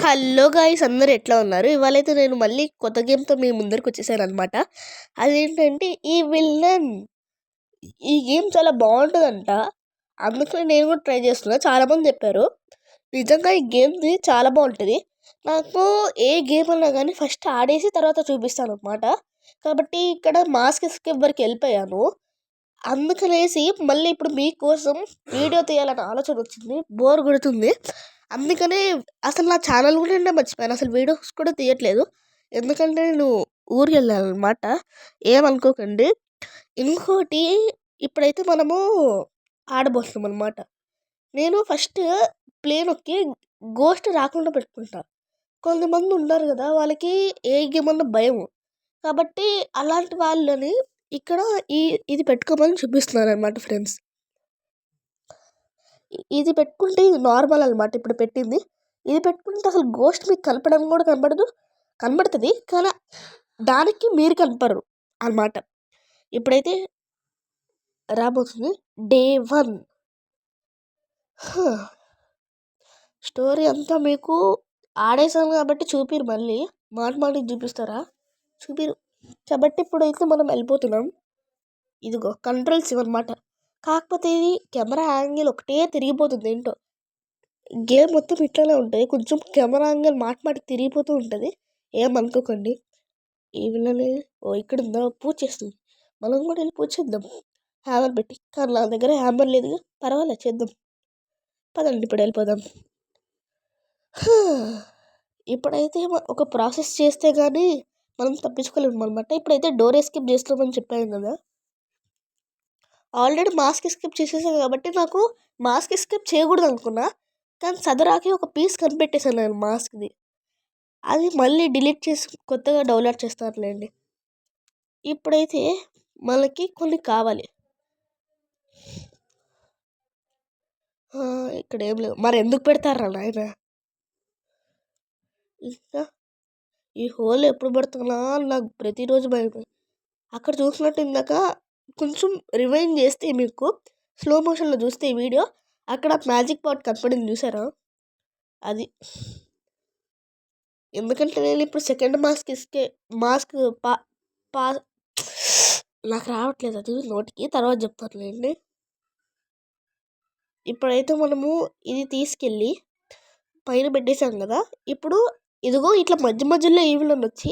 Hello guys, అందరూ ఎట్లా ఉన్నారు? ఇవాళైతే నేను మళ్ళీ కొత్త గేమ్తో మీ ముందరికి వచ్చేసాను అనమాట. అదేంటంటే ఈ విల్లన్. ఈ గేమ్ చాలా బాగుంటుందంట, అందుకని నేను కూడా ట్రై చేస్తున్నా. చాలామంది చెప్పారు నిజంగా ఈ గేమ్ది చాలా బాగుంటుంది. నాకు ఏ గేమ్ అన్నా కానీ ఫస్ట్ ఆడేసి తర్వాత చూపిస్తాను అనమాట. కాబట్టి ఇక్కడ మాస్క్ ఎస్కేప్ వరకు వెళ్ళిపోయాను. అందుకనేసి మళ్ళీ ఇప్పుడు మీకోసం వీడియో తీయాలని ఆలోచన వచ్చింది. బోర్ కొడుతుంది, అందుకనే అసలు నా ఛానల్ కూడా మర్చిపోయాను. అసలు వీడియోస్ కూడా తీయట్లేదు, ఎందుకంటే నేను ఊరికి వెళ్ళాను అనమాట. ఏమనుకోకండి. ఇంకోటి, ఇప్పుడైతే మనము ఆడబోతున్నాం అనమాట. నేను ఫస్ట్ ప్లేన్ నొక్కి గోస్ట్ రాకుండా పెట్టుకుంటా. కొంతమంది ఉన్నారు కదా, వాళ్ళకి ఏ గేమ్ అన్న భయం. కాబట్టి అలాంటి వాళ్ళని ఇక్కడ ఇది పెట్టుకోమని చూపిస్తున్నాను అనమాట ఫ్రెండ్స్. ఇది పెట్టుకుంటే ఇది నార్మల్ అనమాట. ఇప్పుడు పెట్టింది ఇది పెట్టుకుంటే అసలు గోస్ట్ మీకు కనపడం కూడా కనబడుతుంది, కానీ దానికి మీరు కనపడరు అనమాట. ఇప్పుడైతే రాబోతుంది డే 1. స్టోరీ అంతా మీకు ఆడేసాను కాబట్టి చూపిరు, మళ్ళీ మాటికి చూపిస్తారా? చూపిరు. కాబట్టి ఇప్పుడైతే మనం వెళ్ళిపోతున్నాం. ఇదిగో కంట్రోల్స్ ఇవన్నమాట. కాకపోతే ఇది కెమెరా యాంగిల్ ఒకటే తిరిగిపోతుంది. ఏంటో గేమ్ మొత్తం ఇట్లానే ఉంటుంది, కొంచెం కెమెరా యాంగిల్ మాటికి తిరిగిపోతూ ఉంటుంది. ఏమనుకోకండి. ఈ విల్లని ఇక్కడ ఉందా, పూజ చేస్తుంది. మనం కూడా వెళ్ళి పూజ చేద్దాం హ్యామర్ పెట్టి. కానీ నా దగ్గర హ్యామర్ లేదు, పర్వాలేదు చేద్దాం. పదండి ఇప్పుడు వెళ్ళిపోదాం. ఇప్పుడైతే ఒక ప్రాసెస్ చేస్తే కానీ మనం తప్పించుకోలేము అనమాట. ఇప్పుడైతే డోర్ ఎస్కేప్ చేస్తామని చెప్పాను కదా. ఆల్రెడీ మాస్క్ ఎస్కేప్ చేసేసాను కాబట్టి నాకు మాస్క్ ఎస్కేప్ చేయకూడదు అనుకున్నా, కానీ సదరాకి ఒక పీస్ కనిపెట్టేశాను నేను మాస్క్ది. అది మళ్ళీ డిలీట్ చేసి కొత్తగా డౌన్లోడ్ చేస్తానులేండి. ఇప్పుడైతే మనకి కొన్ని కావాలి. ఇక్కడ ఏం లేవు, మరి ఎందుకు పెడతారా నాయన? ఇంకా ఈ హోల్ ఎప్పుడు పడుతున్నా నాకు ప్రతిరోజు భయం. అక్కడ చూసినట్టు ఇందాక కొంచెం రివైండ్ చేస్తే మీకు స్లో మోషన్లో చూస్తే ఈ వీడియో అక్కడ మ్యాజిక్ పాట్ కనపడింది, చూసారా? అది ఎందుకంటే నేను ఇప్పుడు సెకండ్ మాస్క్ నాకు రావట్లేదు అది నోటికి, తర్వాత చెప్తారులేండి. ఇప్పుడైతే మనము ఇది తీసుకెళ్ళి పైన పెట్టేసాం కదా. ఇప్పుడు ఇదిగో ఇట్లా మధ్యలో ఈవిలన్ వచ్చి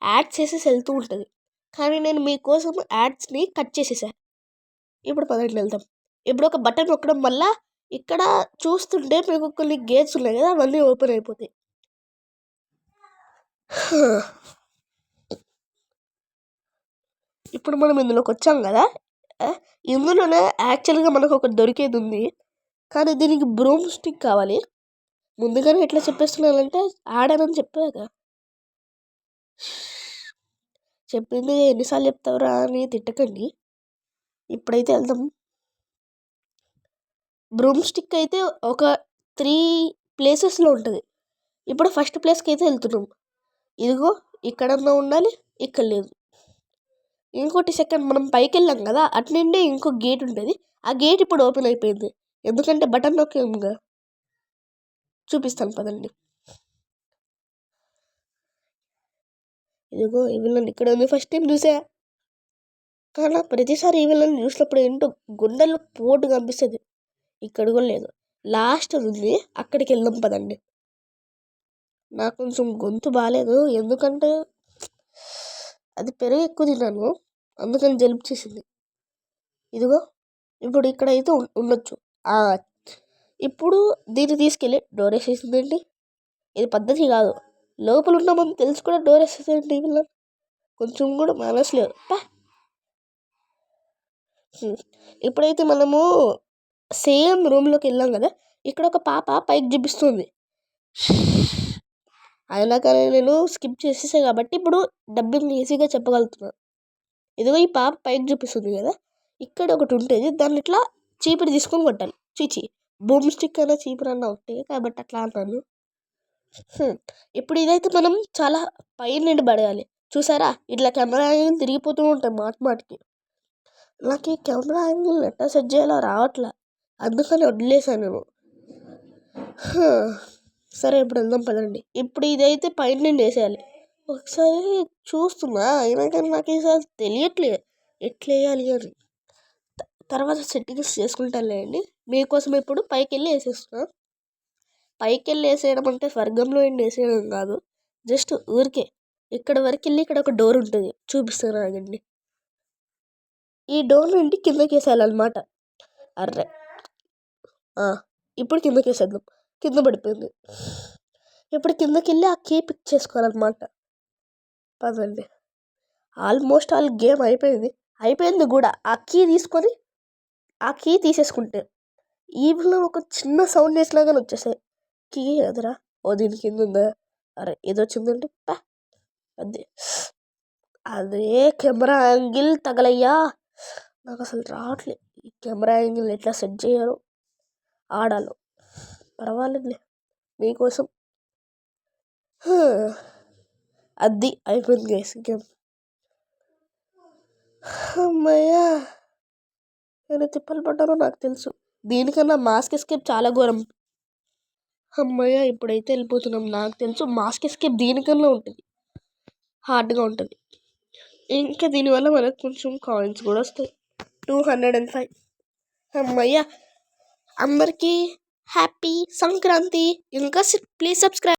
యాడ్ చేసేసి వెళ్తూ ఉంటుంది, కానీ నేను మీకోసం యాడ్స్ని కట్ చేసేసాను. ఇప్పుడు పదండి వెళ్దాం. ఇప్పుడు ఒక బటన్ నొక్కడం వల్ల ఇక్కడ చూస్తుంటే మీకు కొన్ని గేట్స్ ఉన్నాయి కదా, అవన్నీ ఓపెన్ అయిపోతాయి. ఇప్పుడు మనం ఇందులోకి వచ్చాం కదా. ఇందులోనే యాక్చువల్గా మనకు ఒకటి దొరికేది ఉంది, కానీ దీనికి బ్రూమ్ స్టిక్ కావాలి. ముందుగానే ఎట్లా చెప్పేస్తున్నానంటే ఆడానని చెప్పాక చెప్పింది ఎన్నిసార్లు చెప్తావురా అని తిట్టకండి. ఇప్పుడైతే వెళ్దాం. బ్రూమ్ స్టిక్ అయితే ఒక 3 ప్లేసెస్లో ఉంటుంది. ఇప్పుడు ఫస్ట్ ప్లేస్కి అయితే వెళ్తున్నాం. ఇదిగో ఇక్కడన్నా ఉండాలి, ఇక్కడ లేదు. ఇంకోటి సెకండ్ మనం పైకి వెళ్ళాం కదా, అటు నుండి ఇంకో గేట్ ఉంటుంది. ఆ గేట్ ఇప్పుడు ఓపెన్ అయిపోయింది, ఎందుకంటే బటన్ నొక్కేముగా. చూపిస్తాను పదండి. ఇదిగో ఈ విలన్ ఇక్కడ ఉంది. ఫస్ట్ టైం చూసా, కానీ ప్రతిసారి ఈ విలన్ చూసినప్పుడు ఏంటో గుండెల్లో పోటు కనిపిస్తుంది. ఇక్కడ కూడా లేదు, లాస్ట్ ఉంది, అక్కడికి వెళ్దాం పదండి. నాకు కొంచెం గొంతు బాగాలేదు, ఎందుకంటే అది పెరుగు ఎక్కువ తిన్నాను, అందుకని జలుబు చేసింది. ఇదిగో ఇప్పుడు ఇక్కడైతే ఉండొచ్చు. ఇప్పుడు దీన్ని తీసుకెళ్ళి డోర్ వేసేసిందండి. ఇది పద్ధతి కాదు, లోపల ఉన్నామని తెలుసు కూడా డోర్ వేసేసిందండి. వీళ్ళ కొంచెం కూడా మనసు లేదు. ఇప్పుడైతే మనము సేమ్ రూమ్లోకి వెళ్ళాం కదా, ఇక్కడ ఒక పాప పైకి చూపిస్తుంది. అయినా కానీ నేను స్కిప్ చేసేసాను కాబట్టి ఇప్పుడు డబ్బింగ్ ఈజీగా చెప్పగలుగుతున్నాను. ఇదిగో ఈ పాప పైకి చూపిస్తుంది కదా, ఇక్కడ ఒకటి ఉంటుంది, దాన్ని ఇట్లా చీపిరి తీసుకొని కొట్టాలి. చీచి బూమ్ స్టిక్ అయినా చీపిరి అన్నా ఒకటే కాబట్టి అట్లా అన్నాను. ఇప్పుడు ఇదైతే మనం చాలా పైన నుండి పడేయాలి. చూసారా, ఇట్లా కెమెరా యాంగిల్ తిరిగిపోతూ ఉంటాయి మాటికి. నాకు ఈ కెమెరా యాంగిల్ ఎట్లా సెట్ చేయాలో రావట్లే, అందుకని వదిలేసాను నేను. సరే ఇప్పుడు వెళ్దాం పదండి. ఇప్పుడు ఇదైతే పైన నుండి వేసేయాలి. ఒకసారి చూస్తున్నా అయినా కానీ నాకు ఈసారి తెలియట్లేదు ఎట్లా వేయాలి అని. తర్వాత సెట్టింగ్స్ చేసుకుంటానులేండి. మీకోసం ఇప్పుడు పైకి వెళ్ళి వేసేస్తున్నా. పైకి వెళ్ళి వేసేయడం అంటే స్వర్గంలో ఎండి వేసేయడం కాదు, జస్ట్ ఊరికే ఇక్కడ వరకు వెళ్ళి ఇక్కడ ఒక డోర్ ఉంటుంది చూపిస్తాను ఆగండి. ఈ డోర్ నుండి కిందకి వేసేయాలన్నమాట. అర్రే ఇప్పుడు కిందకి వేసేద్దాం. కింద పడిపోయింది. ఇప్పుడు కిందకి వెళ్ళి ఆ కీ పిక్ చేసుకోవాలన్నమాట. పదండి. ఆల్మోస్ట్ ఆల్ గేమ్ అయిపోయింది కూడా. ఆ కీ తీసుకొని ఆ కీ తీసేసుకుంటే ఈవిలో ఒక చిన్న సౌండ్ వేసినాగానే వచ్చేసాయి. కీ ఎదురా దీని కింద ఉందా? అరే ఏదో వచ్చిందంటే అదే కెమెరా యాంగిల్ తగలయ్యా. నాకు అసలు రావట్లేదు ఈ కెమెరా యాంగిల్ ఎట్లా సెట్ చేయాలో ఆడాలో. పర్వాలేదులే మీకోసం. అది అయిపోయింది గైస్ గేమ్. అమ్మయ్యా నేను తిప్పలు పడ్డానో నాకు తెలుసు. దీనికన్నా మాస్క్ ఎస్కేప్ చాలా ఘోరం. అమ్మయ్య ఇప్పుడైతే వెళ్ళిపోతున్నాం. నాకు తెలుసు మాస్క్ ఎస్కేప్ దీనికన్నా ఉంటుంది, హార్డ్గా ఉంటుంది. ఇంకా దీనివల్ల మనకు కొంచెం కాయిన్స్ కూడా వస్తాయి. 205. అమ్మయ్య అందరికీ హ్యాపీ సంక్రాంతి. ఇంకా ప్లీజ్ సబ్స్క్రైబ్.